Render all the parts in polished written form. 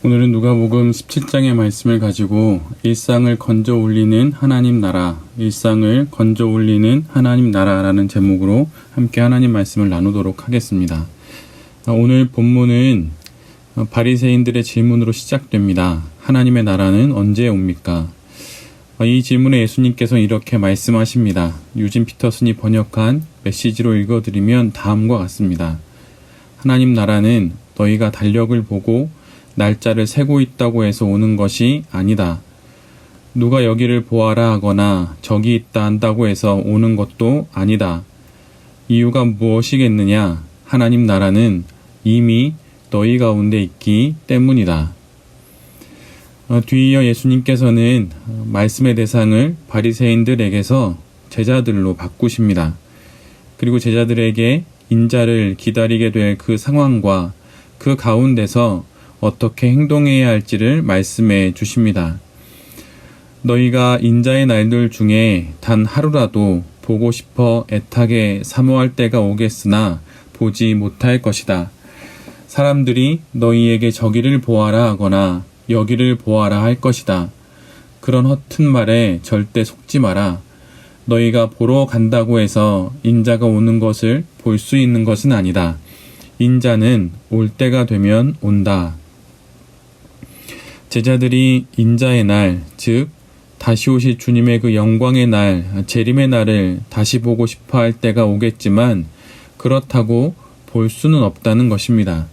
오늘은 누가복음 17장의 말씀을 가지고 일상을 건져 올리는 하나님 나라, 일상을 건져 올리는 하나님 나라라는 제목으로 함께 하나님 말씀을 나누도록 하겠습니다. 오늘 본문은 바리새인들의 질문으로 시작됩니다. 하나님의 나라는 언제 옵니까? 이 질문에 예수님께서 이렇게 말씀하십니다. 유진 피터슨이 번역한 메시지로 읽어드리면 다음과 같습니다. 하나님 나라는 너희가 달력을 보고 날짜를 세고 있다고 해서 오는 것이 아니다. 누가 여기를 보아라 하거나 저기 있다 한다고 해서 오는 것도 아니다. 이유가 무엇이겠느냐? 하나님 나라는 이미 너희 가운데 있기 때문이다. 뒤이어 예수님께서는 말씀의 대상을 바리새인들에게서 제자들로 바꾸십니다. 그리고 제자들에게 인자를 기다리게 될 그 상황과 그 가운데서 어떻게 행동해야 할지를 말씀해 주십니다. 너희가 인자의 날들 중에 단 하루라도 보고 싶어 애타게 사모할 때가 오겠으나 보지 못할 것이다. 사람들이 너희에게 저기를 보아라 하거나 여기를 보아라 할 것이다. 그런 허튼 말에 절대 속지 마라. 너희가 보러 간다고 해서 인자가 오는 것을 볼 수 있는 것은 아니다. 인자는 올 때가 되면 온다. 제자들이 인자의 날, 즉 다시 오실 주님의 그 영광의 날, 재림의 날을 다시 보고 싶어 할 때가 오겠지만 그렇다고 볼 수는 없다는 것입니다.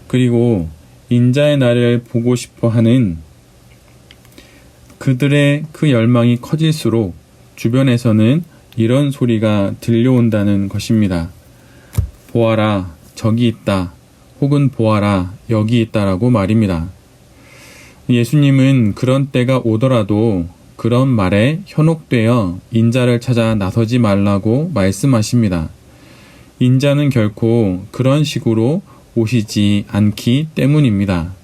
그리고 인자의 날을 보고 싶어 하는 그들의 그 열망이 커질수록 주변에서는 이런 소리가 들려온다는 것입니다. 보아라, 저기 있다. 혹은 보아라, 여기 있다라고 말입니다. 예수님은 그런 때가 오더라도 그런 말에 현혹되어 인자를 찾아 나서지 말라고 말씀하십니다. 인자는 결코 그런 식으로 오시지 않기 때문입니다.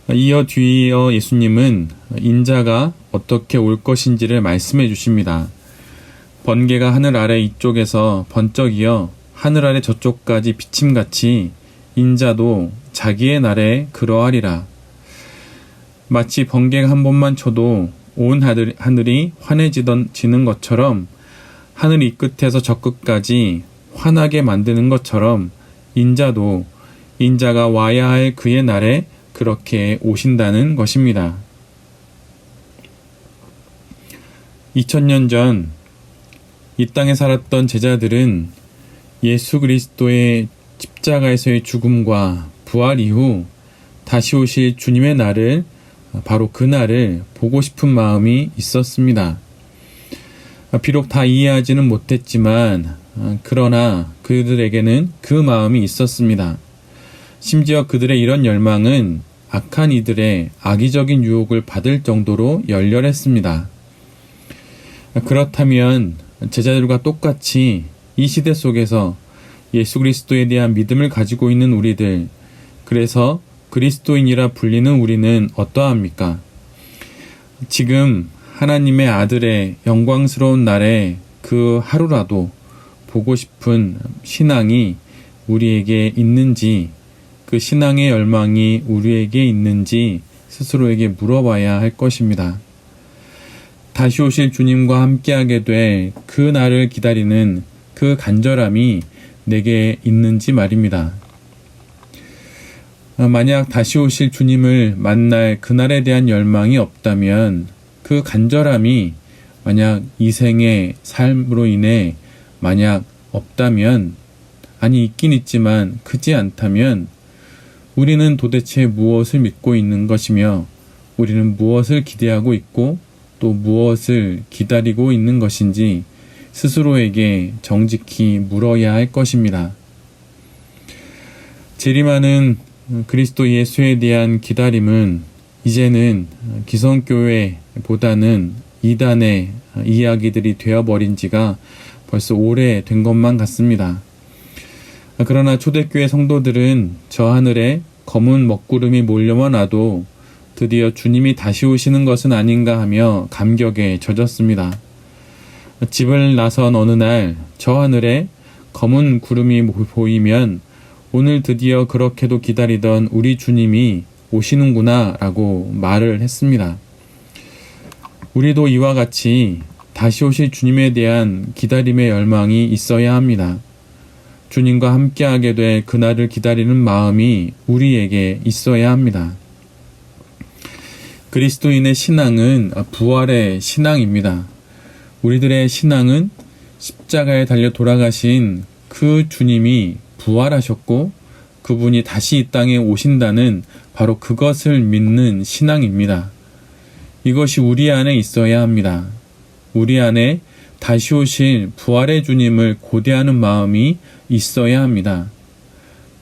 뒤이어 예수님은 인자가 어떻게 올 것인지를 말씀해 주십니다. 번개가 하늘 아래 이쪽에서 번쩍이어 하늘 아래 저쪽까지 비침같이 인자도 자기의 날에 그러하리라. 마치 번개가 한 번만 쳐도 온 하늘이 환해지는 것처럼 하늘 이 끝에서 저 끝까지 환하게 만드는 것처럼 인자가 와야 할 그의 날에 그렇게 오신다는 것입니다. 2000년 전 이 땅에 살았던 제자들은 예수 그리스도의 십자가에서의 죽음과 부활 이후 다시 오실 주님의 날을 바로 그 날을 보고 싶은 마음이 있었습니다. 비록 다 이해하지는 못했지만 그러나 그들에게는 그 마음이 있었습니다. 심지어 그들의 이런 열망은 악한 이들의 악의적인 유혹을 받을 정도로 열렬했습니다. 그렇다면 제자들과 똑같이 이 시대 속에서 예수 그리스도에 대한 믿음을 가지고 있는 우리들, 그래서 그리스도인이라 불리는 우리는 어떠합니까? 지금 하나님의 아들의 영광스러운 날에 그 하루라도 보고 싶은 신앙이 우리에게 있는지, 그 신앙의 열망이 우리에게 있는지 스스로에게 물어봐야 할 것입니다. 다시 오실 주님과 함께하게 될 그 날을 기다리는 그 간절함이 내게 있는지 말입니다. 만약 다시 오실 주님을 만날 그날에 대한 열망이 없다면 그 간절함이 만약 이 생의 삶으로 인해 만약 없다면, 아니 있긴 있지만 크지 않다면 우리는 도대체 무엇을 믿고 있는 것이며 우리는 무엇을 기대하고 있고 또 무엇을 기다리고 있는 것인지 스스로에게 정직히 물어야 할 것입니다. 재림하는 그리스도 예수에 대한 기다림은 이제는 기성교회보다는 이단의 이야기들이 되어버린 지가 벌써 오래된 것만 같습니다. 그러나 초대교회 성도들은 저 하늘에 검은 먹구름이 몰려만 와도 드디어 주님이 다시 오시는 것은 아닌가 하며 감격에 젖었습니다. 집을 나선 어느 날 저 하늘에 검은 구름이 보이면 오늘 드디어 그렇게도 기다리던 우리 주님이 오시는구나 라고 말을 했습니다. 우리도 이와 같이 다시 오실 주님에 대한 기다림의 열망이 있어야 합니다. 주님과 함께하게 될 그날을 기다리는 마음이 우리에게 있어야 합니다. 그리스도인의 신앙은 부활의 신앙입니다. 우리들의 신앙은 십자가에 달려 돌아가신 그 주님이 부활하셨고 그분이 다시 이 땅에 오신다는 바로 그것을 믿는 신앙입니다. 이것이 우리 안에 있어야 합니다. 우리 안에 다시 오실 부활의 주님을 고대하는 마음이 있어야 합니다.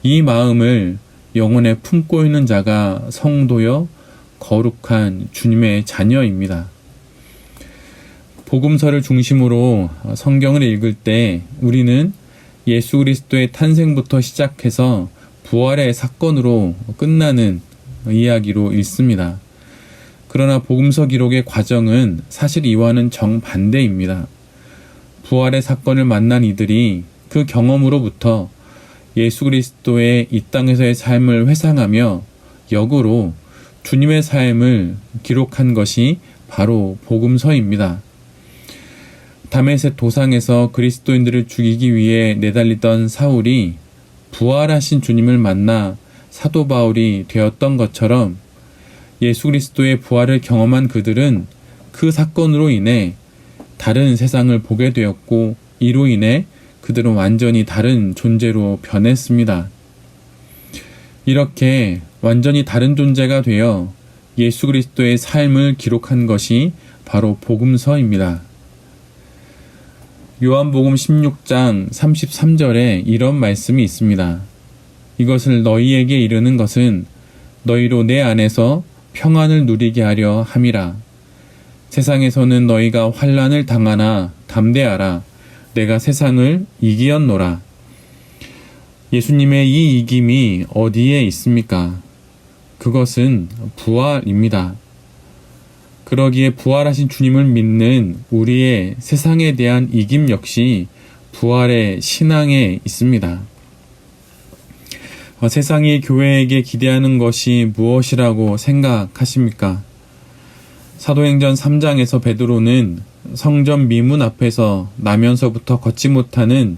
이 마음을 영혼에 품고 있는 자가 성도여 거룩한 주님의 자녀입니다. 복음서를 중심으로 성경을 읽을 때 우리는 예수 그리스도의 탄생부터 시작해서 부활의 사건으로 끝나는 이야기로 읽습니다. 그러나 복음서 기록의 과정은 사실 이와는 정반대입니다. 부활의 사건을 만난 이들이 그 경험으로부터 예수 그리스도의 이 땅에서의 삶을 회상하며 역으로 주님의 삶을 기록한 것이 바로 복음서입니다. 다메섹 도상에서 그리스도인들을 죽이기 위해 내달리던 사울이 부활하신 주님을 만나 사도 바울이 되었던 것처럼 예수 그리스도의 부활을 경험한 그들은 그 사건으로 인해 다른 세상을 보게 되었고 이로 인해 그들은 완전히 다른 존재로 변했습니다. 이렇게 완전히 다른 존재가 되어 예수 그리스도의 삶을 기록한 것이 바로 복음서입니다. 요한복음 16장 33절에 이런 말씀이 있습니다. 이것을 너희에게 이르는 것은 너희로 내 안에서 평안을 누리게 하려 함이라. 세상에서는 너희가 환난을 당하나 담대하라. 내가 세상을 이기었노라. 예수님의 이 이김이 어디에 있습니까? 그것은 부활입니다. 그러기에 부활하신 주님을 믿는 우리의 세상에 대한 이김 역시 부활의 신앙에 있습니다. 세상이 교회에게 기대하는 것이 무엇이라고 생각하십니까? 사도행전 3장에서 베드로는 성전 미문 앞에서 나면서부터 걷지 못하는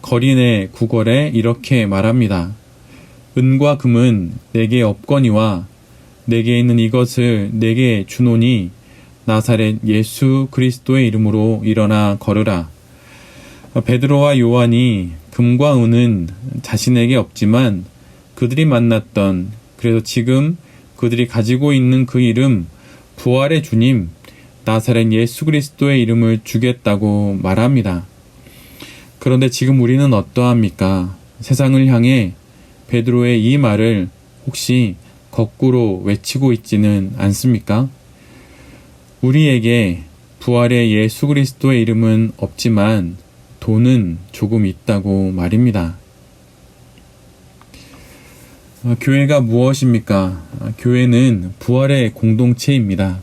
거리 내 구걸에 이렇게 말합니다. 은과 금은 내게 없거니와 내게 있는 이것을 내게 주노니 나사렛 예수 그리스도의 이름으로 일어나 걸으라. 베드로와 요한이 금과 은은 자신에게 없지만 그들이 만났던, 그래서 지금 그들이 가지고 있는 그 이름, 부활의 주님 나사렛 예수 그리스도의 이름을 주겠다고 말합니다. 그런데 지금 우리는 어떠합니까? 세상을 향해 베드로의 이 말을 혹시 거꾸로 외치고 있지는 않습니까? 우리에게 부활의 예수 그리스도의 이름은 없지만 돈은 조금 있다고 말입니다. 교회가 무엇입니까? 교회는 부활의 공동체입니다.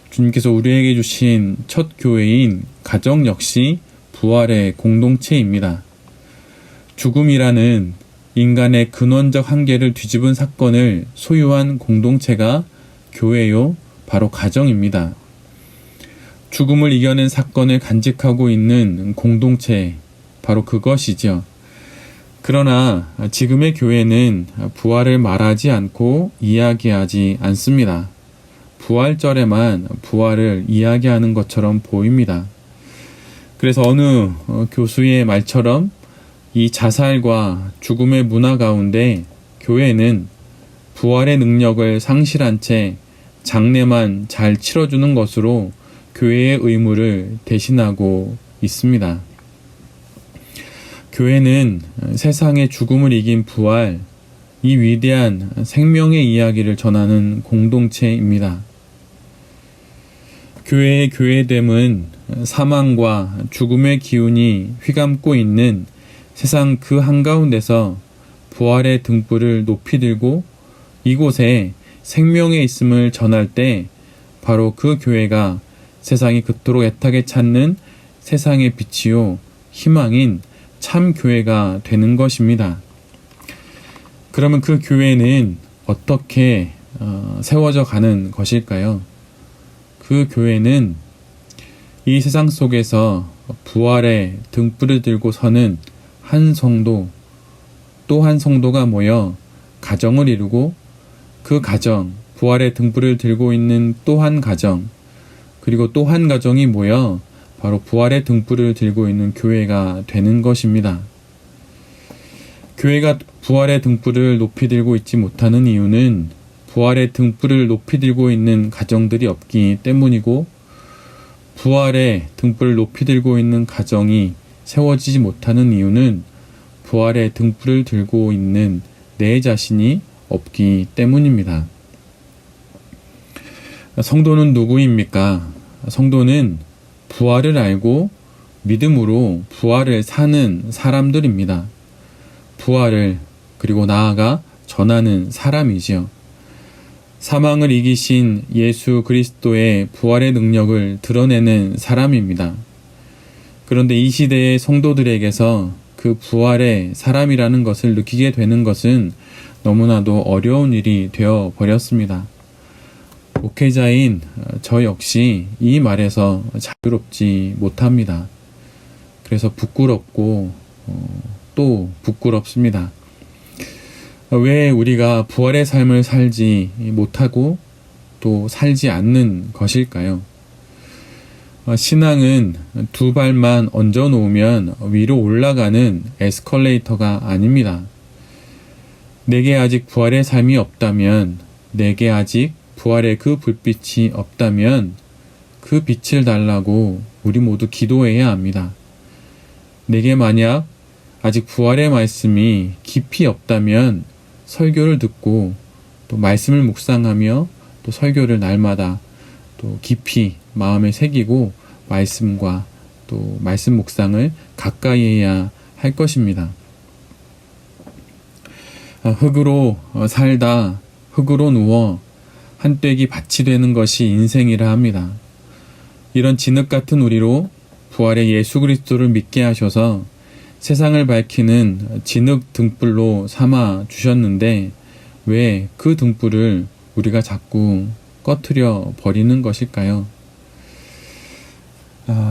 주님께서 우리에게 주신 첫 교회인 가정 역시 부활의 공동체입니다. 죽음이라는 인간의 근원적 한계를 뒤집은 사건을 소유한 공동체가 교회요, 바로 가정입니다. 죽음을 이겨낸 사건을 간직하고 있는 공동체, 바로 그것이죠. 그러나 지금의 교회는 부활을 말하지 않고 이야기하지 않습니다. 부활절에만 부활을 이야기하는 것처럼 보입니다. 그래서 어느 교수의 말처럼 이 자살과 죽음의 문화 가운데 교회는 부활의 능력을 상실한 채 장례만 잘 치러주는 것으로 교회의 의무를 대신하고 있습니다. 교회는 세상의 죽음을 이긴 부활, 이 위대한 생명의 이야기를 전하는 공동체입니다. 교회의 교회됨은 사망과 죽음의 기운이 휘감고 있는 세상 그 한가운데서 부활의 등불을 높이 들고 이곳에 생명의 있음을 전할 때 바로 그 교회가 세상이 그토록 애타게 찾는 세상의 빛이요 희망인 참 교회가 되는 것입니다. 그러면 그 교회는 어떻게 세워져 가는 것일까요? 그 교회는 이 세상 속에서 부활의 등불을 들고 서는 한 성도, 또 한 성도가 모여 가정을 이루고 그 가정, 부활의 등불을 들고 있는 또 한 가정, 그리고 또 한 가정이 모여 바로 부활의 등불을 들고 있는 교회가 되는 것입니다. 교회가 부활의 등불을 높이 들고 있지 못하는 이유는 부활의 등불을 높이 들고 있는 가정들이 없기 때문이고, 부활의 등불을 높이 들고 있는 가정이 세워지지 못하는 이유는 부활의 등불을 들고 있는 내 자신이 없기 때문입니다. 성도는 누구입니까? 성도는 부활을 알고 믿음으로 부활을 사는 사람들입니다. 부활을 그리고 나아가 전하는 사람이지요. 사망을 이기신 예수 그리스도의 부활의 능력을 드러내는 사람입니다. 그런데 이 시대의 성도들에게서 그 부활의 사람이라는 것을 느끼게 되는 것은 너무나도 어려운 일이 되어 버렸습니다. 목회자인 저 역시 이 말에서 자유롭지 못합니다. 그래서 부끄럽고 또 부끄럽습니다. 왜 우리가 부활의 삶을 살지 못하고 또 살지 않는 것일까요? 신앙은 두 발만 얹어 놓으면 위로 올라가는 에스컬레이터가 아닙니다. 내게 아직 부활의 삶이 없다면, 내게 아직 부활의 그 불빛이 없다면 그 빛을 달라고 우리 모두 기도해야 합니다. 내게 만약 아직 부활의 말씀이 깊이 없다면 설교를 듣고 또 말씀을 묵상하며 또 설교를 날마다 또 깊이 마음에 새기고 말씀과 또 말씀 묵상을 가까이 해야 할 것입니다. 흙으로 살다 흙으로 누워 한떼기 밭이 되는 것이 인생이라 합니다. 이런 진흙 같은 우리로 부활의 예수 그리스도를 믿게 하셔서 세상을 밝히는 진흙 등불로 삼아 주셨는데 왜 그 등불을 우리가 자꾸 꺼트려 버리는 것일까요?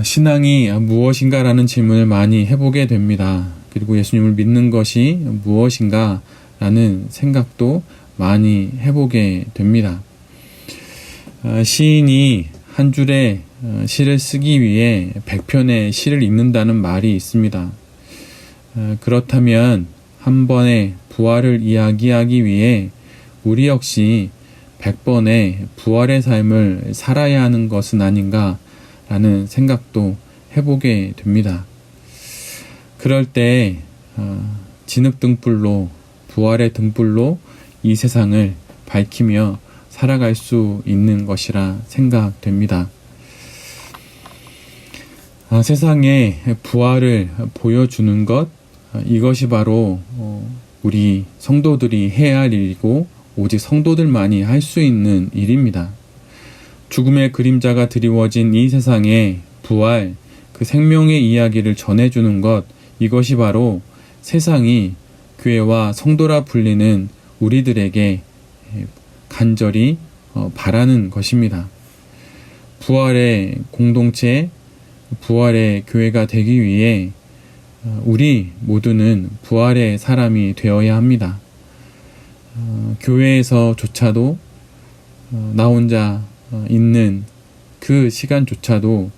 신앙이 무엇인가라는 질문을 많이 해보게 됩니다. 그리고 예수님을 믿는 것이 무엇인가 라는 생각도 많이 해보게 됩니다. 시인이 한 줄의 시를 쓰기 위해 100편의 시를 읽는다는 말이 있습니다. 그렇다면 한 번의 부활을 이야기하기 위해 우리 역시 100번의 부활의 삶을 살아야 하는 것은 아닌가 라는 생각도 해보게 됩니다. 그럴 때 진흙등불로, 부활의 등불로 이 세상을 밝히며 살아갈 수 있는 것이라 생각됩니다. 세상에 부활을 보여주는 것, 이것이 바로 우리 성도들이 해야 할 일이고 오직 성도들만이 할 수 있는 일입니다. 죽음의 그림자가 드리워진 이 세상에 부활, 그 생명의 이야기를 전해주는 것, 이것이 바로 세상이 교회와 성도라 불리는 우리들에게 간절히 바라는 것입니다. 부활의 공동체, 부활의 교회가 되기 위해 우리 모두는 부활의 사람이 되어야 합니다. 교회에서조차도 나 혼자 있는 그 시간조차도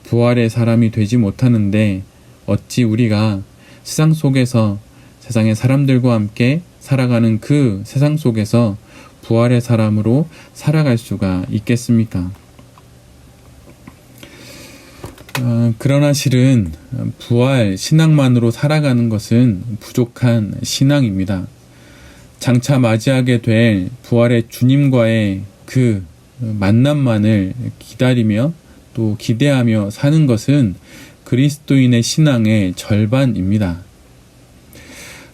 부활의 사람이 되지 못하는데 어찌 우리가 세상 속에서 세상의 사람들과 함께 살아가는 그 세상 속에서 부활의 사람으로 살아갈 수가 있겠습니까? 그러나 실은 부활 신앙만으로 살아가는 것은 부족한 신앙입니다. 장차 맞이하게 될 부활의 주님과의 그 만남만을 기다리며 또 기대하며 사는 것은 그리스도인의 신앙의 절반입니다.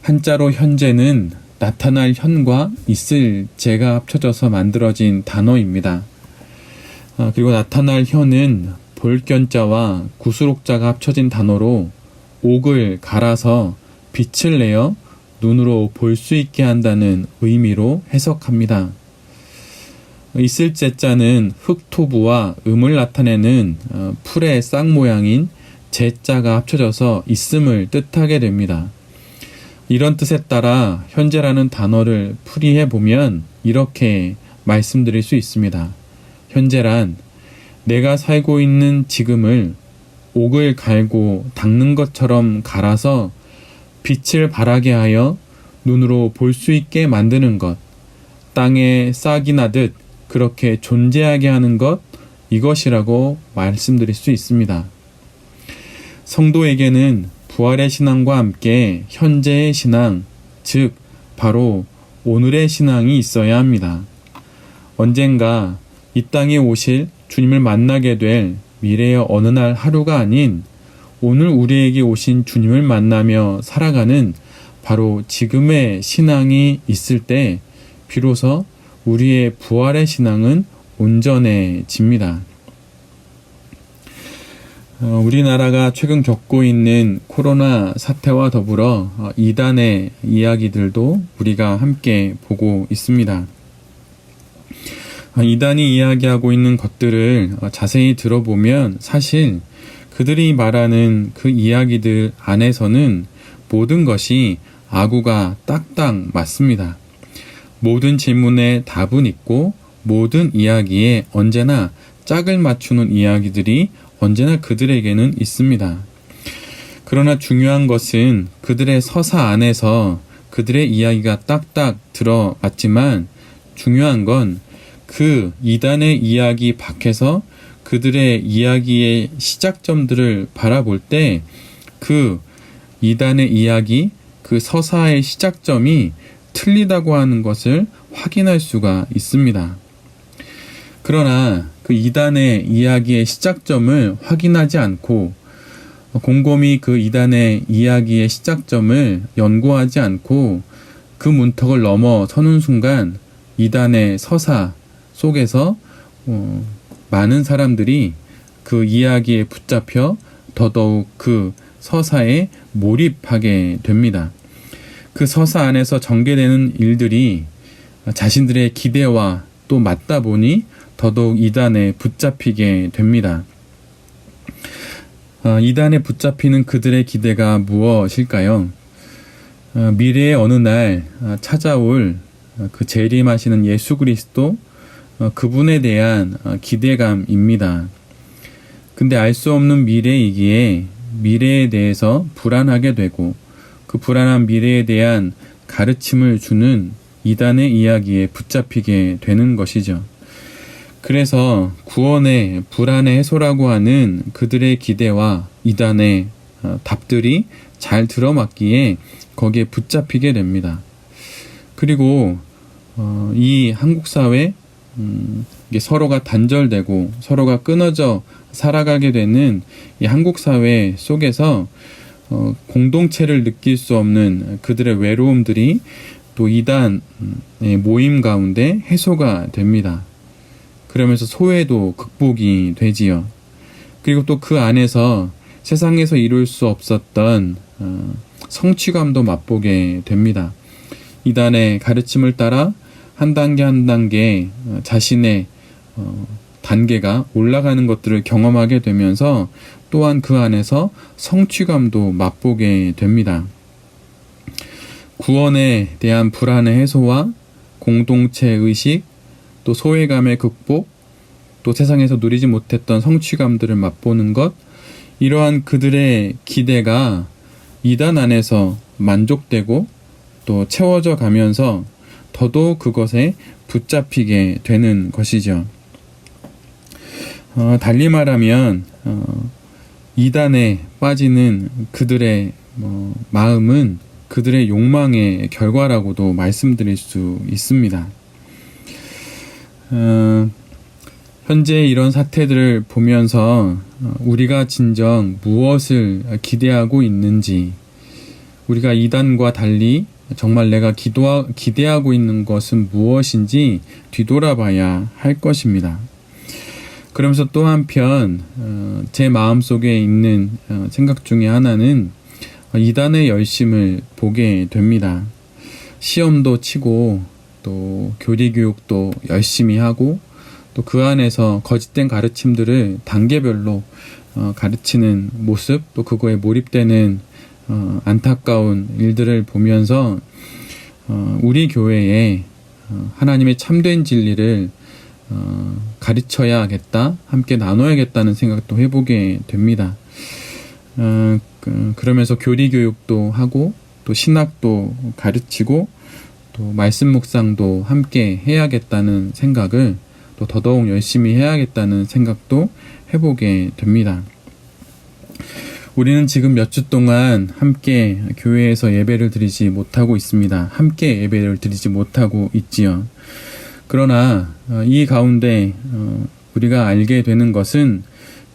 한자로 현재는 나타날 현과 있을 제가 합쳐져서 만들어진 단어입니다. 그리고 나타날 현은 볼견자와 구수록자가 합쳐진 단어로 옥을 갈아서 빛을 내어 눈으로 볼 수 있게 한다는 의미로 해석합니다. 있을 제자는 흙토부와 음을 나타내는 풀의 싹 모양인 제자가 합쳐져서 있음을 뜻하게 됩니다. 이런 뜻에 따라 현재라는 단어를 풀이해 보면 이렇게 말씀드릴 수 있습니다. 현재란 내가 살고 있는 지금을 옥을 갈고 닦는 것처럼 갈아서 빛을 발하게 하여 눈으로 볼 수 있게 만드는 것, 땅에 싹이 나듯 그렇게 존재하게 하는 것, 이것이라고 말씀드릴 수 있습니다. 성도에게는 부활의 신앙과 함께 현재의 신앙, 즉 바로 오늘의 신앙이 있어야 합니다. 언젠가 이 땅에 오실 주님을 만나게 될 미래의 어느 날 하루가 아닌 오늘 우리에게 오신 주님을 만나며 살아가는 바로 지금의 신앙이 있을 때 비로소 우리의 부활의 신앙은 온전해집니다. 우리나라가 최근 겪고 있는 코로나 사태와 더불어 이단의 이야기들도 우리가 함께 보고 있습니다. 이단이 이야기하고 있는 것들을 자세히 들어보면 사실 그들이 말하는 그 이야기들 안에서는 모든 것이 아구가 딱딱 맞습니다. 모든 질문에 답은 있고 모든 이야기에 언제나 짝을 맞추는 이야기들이 언제나 그들에게는 있습니다. 그러나 중요한 것은 그들의 서사 안에서 그들의 이야기가 딱딱 들어맞지만 중요한 건 그 이단의 이야기 밖에서 그들의 이야기의 시작점들을 바라볼 때 그 이단의 이야기, 그 서사의 시작점이 틀리다고 하는 것을 확인할 수가 있습니다. 그러나 그 이단의 이야기의 시작점을 확인하지 않고 곰곰이 그 이단의 이야기의 시작점을 연구하지 않고 그 문턱을 넘어서는 순간 이단의 서사 속에서 많은 사람들이 그 이야기에 붙잡혀 더더욱 그 서사에 몰입하게 됩니다. 그 서사 안에서 전개되는 일들이 자신들의 기대와 또 맞다 보니 더더욱 이단에 붙잡히게 됩니다. 이단에 붙잡히는 그들의 기대가 무엇일까요? 미래의 어느 날 찾아올 그 재림하시는 예수 그리스도, 그분에 대한 기대감입니다. 근데 알 수 없는 미래이기에 미래에 대해서 불안하게 되고 그 불안한 미래에 대한 가르침을 주는 이단의 이야기에 붙잡히게 되는 것이죠. 그래서 구원의 불안의 해소라고 하는 그들의 기대와 이단의 답들이 잘 들어맞기에 거기에 붙잡히게 됩니다. 그리고 이 한국 사회 이게 서로가 단절되고 서로가 끊어져 살아가게 되는 이 한국 사회 속에서 공동체를 느낄 수 없는 그들의 외로움들이 또 이단의 모임 가운데 해소가 됩니다. 그러면서 소외도 극복이 되지요. 그리고 또 그 안에서 세상에서 이룰 수 없었던 성취감도 맛보게 됩니다. 이단의 가르침을 따라 한 단계 한 단계 자신의 단계가 올라가는 것들을 경험하게 되면서 또한 그 안에서 성취감도 맛보게 됩니다. 구원에 대한 불안의 해소와 공동체 의식, 또 소외감의 극복, 또 세상에서 누리지 못했던 성취감들을 맛보는 것, 이러한 그들의 기대가 이단 안에서 만족되고 또 채워져 가면서 더더욱 그것에 붙잡히게 되는 것이죠. 달리 말하면 이단에 빠지는 그들의 마음은 그들의 욕망의 결과라고도 말씀드릴 수 있습니다. 현재 이런 사태들을 보면서 우리가 진정 무엇을 기대하고 있는지, 우리가 이단과 달리 정말 내가 기대하고 있는 것은 무엇인지 뒤돌아봐야 할 것입니다. 그러면서 또 한편 제 마음속에 있는 생각 중에 하나는 이단의 열심을 보게 됩니다. 시험도 치고 또 교리 교육도 열심히 하고 또 그 안에서 거짓된 가르침들을 단계별로 가르치는 모습, 또 그거에 몰입되는 안타까운 일들을 보면서 우리 교회에 하나님의 참된 진리를 가르쳐야겠다, 함께 나눠야겠다는 생각도 해보게 됩니다. 그러면서 교리 교육도 하고 또 신학도 가르치고 또 말씀 묵상도 함께 해야겠다는 생각을 또 더더욱 열심히 해야겠다는 생각도 해보게 됩니다. 우리는 지금 몇 주 동안 함께 교회에서 예배를 드리지 못하고 있습니다. 함께 예배를 드리지 못하고 있지요. 그러나 이 가운데 우리가 알게 되는 것은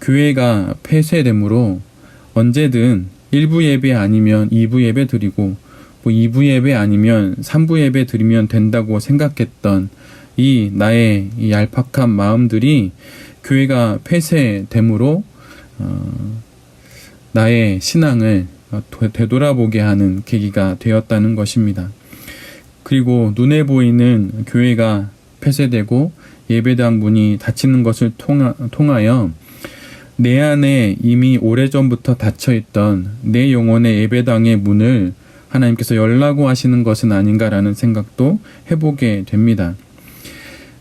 교회가 폐쇄되므로 언제든 1부 예배 아니면 2부 예배 드리고 뭐 2부 예배 아니면 3부 예배 드리면 된다고 생각했던 이 나의 이 얄팍한 마음들이 교회가 폐쇄되므로 나의 신앙을 되돌아보게 하는 계기가 되었다는 것입니다. 그리고 눈에 보이는 교회가 폐쇄되고 예배당 문이 닫히는 것을 통하여 내 안에 이미 오래전부터 닫혀있던 내 영혼의 예배당의 문을 하나님께서 열라고 하시는 것은 아닌가라는 생각도 해보게 됩니다.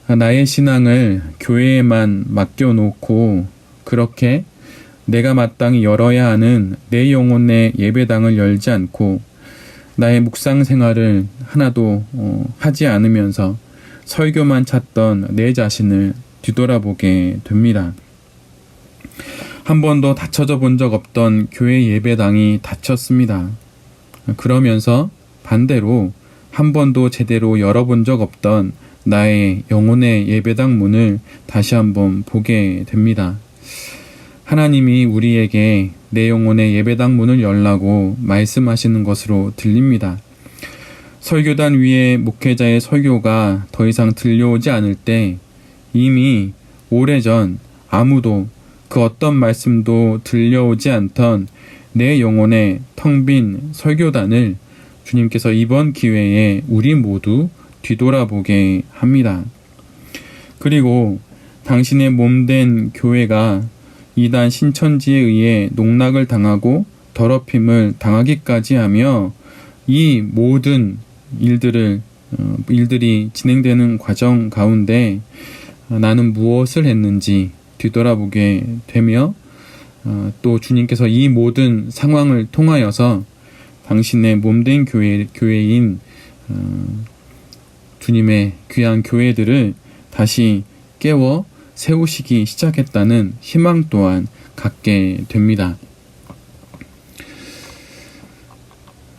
나의 신앙을 교회에만 맡겨놓고 그렇게 내가 마땅히 열어야 하는 내 영혼의 예배당을 열지 않고 나의 묵상 생활을 하나도 하지 않으면서 설교만 찾던 내 자신을 뒤돌아보게 됩니다. 한 번도 닫혀져 본 적 없던 교회 예배당이 닫혔습니다. 그러면서 반대로 한 번도 제대로 열어본 적 없던 나의 영혼의 예배당 문을 다시 한번 보게 됩니다. 하나님이 우리에게 내 영혼의 예배당 문을 열라고 말씀하시는 것으로 들립니다. 설교단 위에 목회자의 설교가 더 이상 들려오지 않을 때 이미 오래전 아무도 그 어떤 말씀도 들려오지 않던 내 영혼의 텅 빈 설교단을 주님께서 이번 기회에 우리 모두 뒤돌아보게 합니다. 그리고 당신의 몸된 교회가 이단 신천지에 의해 농락을 당하고 더럽힘을 당하기까지 하며 이 모든 일들이 진행되는 과정 가운데 나는 무엇을 했는지 뒤돌아보게 되며 또 주님께서 이 모든 상황을 통하여서 당신의 몸된 교회인 주님의 귀한 교회들을 다시 깨워 세우시기 시작했다는 희망 또한 갖게 됩니다.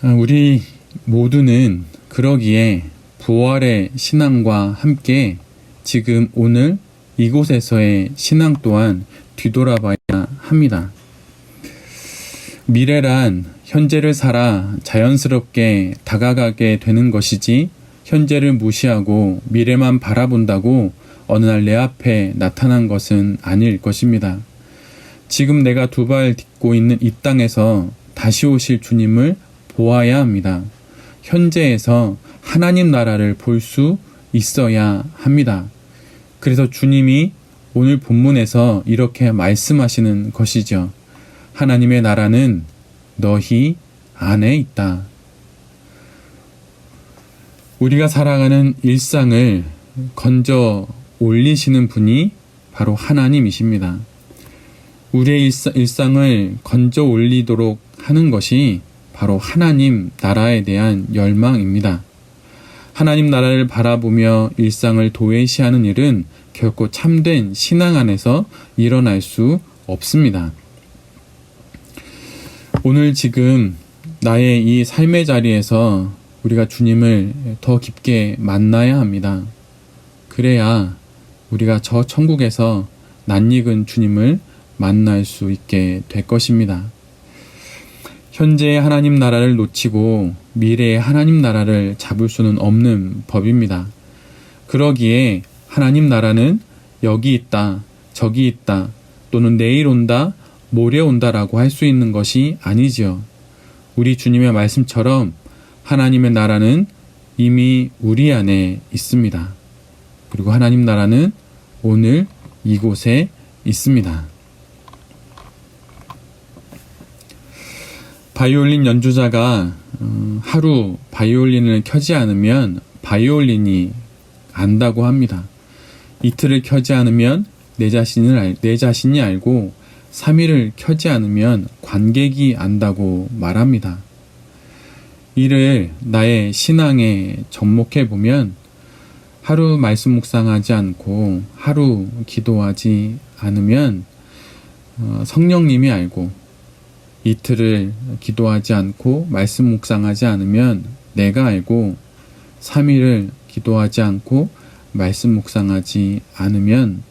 우리 모두는 그러기에 부활의 신앙과 함께 지금 오늘 이곳에서의 신앙 또한 뒤돌아봐야 합니다. 미래란 현재를 살아 자연스럽게 다가가게 되는 것이지 현재를 무시하고 미래만 바라본다고 어느 날 내 앞에 나타난 것은 아닐 것입니다. 지금 내가 두 발 딛고 있는 이 땅에서 다시 오실 주님을 보아야 합니다. 현재에서 하나님 나라를 볼 수 있어야 합니다. 그래서 주님이 오늘 본문에서 이렇게 말씀하시는 것이죠. 하나님의 나라는 너희 안에 있다. 우리가 살아가는 일상을 건져 올리시는 분이 바로 하나님이십니다. 우리의 일상을 건져 올리도록 하는 것이 바로 하나님 나라에 대한 열망입니다. 하나님 나라를 바라보며 일상을 도외시하는 일은 결코 참된 신앙 안에서 일어날 수 없습니다. 오늘 지금 나의 이 삶의 자리에서 우리가 주님을 더 깊게 만나야 합니다. 그래야 우리가 저 천국에서 낯익은 주님을 만날 수 있게 될 것입니다. 현재의 하나님 나라를 놓치고 미래의 하나님 나라를 잡을 수는 없는 법입니다. 그러기에 하나님 나라는 여기 있다, 저기 있다, 또는 내일 온다, 모레 온다라고 할 수 있는 것이 아니지요. 우리 주님의 말씀처럼 하나님의 나라는 이미 우리 안에 있습니다. 그리고 하나님 나라는 오늘 이곳에 있습니다. 바이올린 연주자가 하루 바이올린을 켜지 않으면 바이올린이 안다고 합니다. 이틀을 켜지 않으면 내 자신이 알고 3일을 켜지 않으면 관객이 안다고 말합니다. 이를 나의 신앙에 접목해 보면 하루 말씀 묵상하지 않고 하루 기도하지 않으면 성령님이 알고, 이틀을 기도하지 않고 말씀 묵상하지 않으면 내가 알고, 3일을 기도하지 않고 말씀 묵상하지 않으면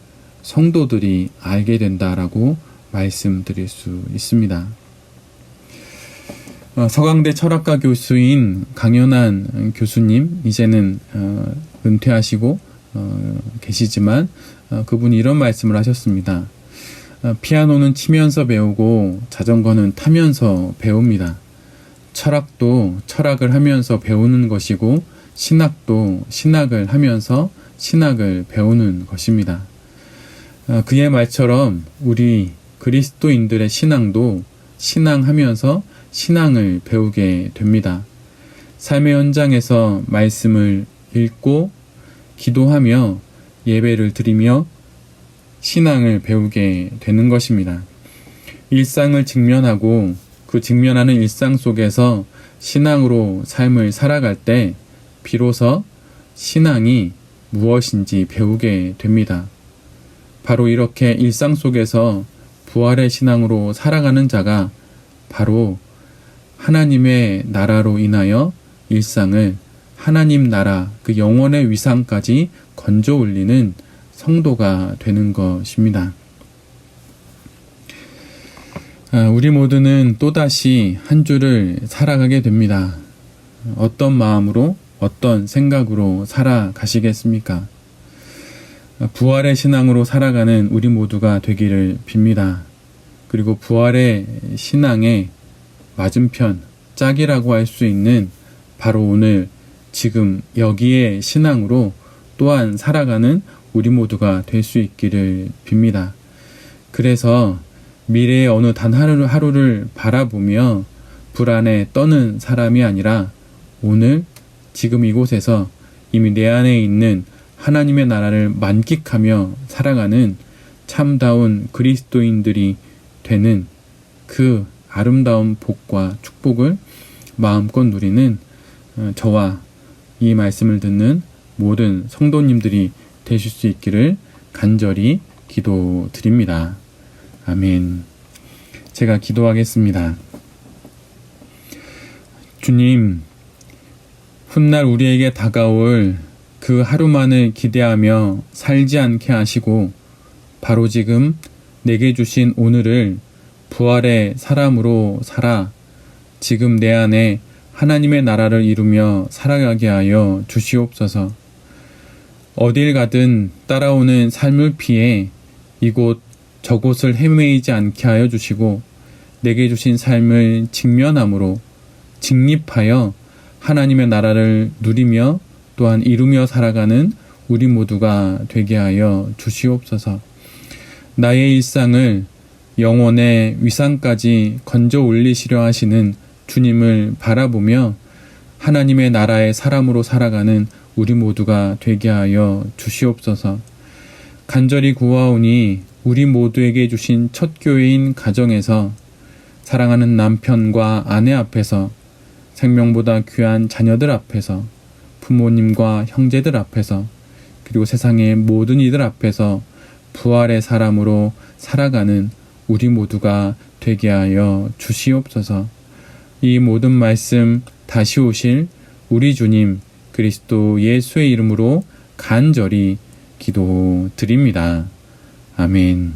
성도들이 알게 된다라고 말씀드릴 수 있습니다. 서강대 철학과 교수인 강연한 교수님, 이제는 은퇴하시고 계시지만 그분이 이런 말씀을 하셨습니다. 피아노는 치면서 배우고 자전거는 타면서 배웁니다. 철학도 철학을 하면서 배우는 것이고 신학도 신학을 하면서 신학을 배우는 것입니다. 그의 말처럼 우리 그리스도인들의 신앙도 신앙하면서 신앙을 배우게 됩니다. 삶의 현장에서 말씀을 읽고 기도하며 예배를 드리며 신앙을 배우게 되는 것입니다. 일상을 직면하고 그 직면하는 일상 속에서 신앙으로 삶을 살아갈 때 비로소 신앙이 무엇인지 배우게 됩니다. 바로 이렇게 일상 속에서 부활의 신앙으로 살아가는 자가 바로 하나님의 나라로 인하여 일상을 하나님 나라, 그 영원의 위상까지 건져 올리는 성도가 되는 것입니다. 우리 모두는 또다시 한 주를 살아가게 됩니다. 어떤 마음으로, 어떤 생각으로 살아가시겠습니까? 부활의 신앙으로 살아가는 우리 모두가 되기를 빕니다. 그리고 부활의 신앙의 맞은편, 짝이라고 할 수 있는 바로 오늘 지금 여기에 신앙으로 또한 살아가는 우리 모두가 될 수 있기를 빕니다. 그래서 미래의 어느 단 하루를 바라보며 불안에 떠는 사람이 아니라 오늘 지금 이곳에서 이미 내 안에 있는 하나님의 나라를 만끽하며 살아가는 참다운 그리스도인들이 되는 그 아름다운 복과 축복을 마음껏 누리는 저와 이 말씀을 듣는 모든 성도님들이 되실 수 있기를 간절히 기도드립니다. 아멘. 제가 기도하겠습니다. 주님, 훗날 우리에게 다가올 그 하루만을 기대하며 살지 않게 하시고 바로 지금 내게 주신 오늘을 부활의 사람으로 살아 지금 내 안에 하나님의 나라를 이루며 살아가게 하여 주시옵소서. 어딜 가든 따라오는 삶을 피해 이곳 저곳을 헤매이지 않게 하여 주시고 내게 주신 삶을 직면함으로 직립하여 하나님의 나라를 누리며 또한 이루며 살아가는 우리 모두가 되게 하여 주시옵소서. 나의 일상을 영원의 위상까지 건져 올리시려 하시는 주님을 바라보며 하나님의 나라의 사람으로 살아가는 우리 모두가 되게 하여 주시옵소서. 간절히 구하오니 우리 모두에게 주신 첫 교회인 가정에서 사랑하는 남편과 아내 앞에서 생명보다 귀한 자녀들 앞에서 부모님과 형제들 앞에서 그리고 세상의 모든 이들 앞에서 부활의 사람으로 살아가는 우리 모두가 되게 하여 주시옵소서. 이 모든 말씀 다시 오실 우리 주님 그리스도 예수의 이름으로 간절히 기도드립니다. 아멘.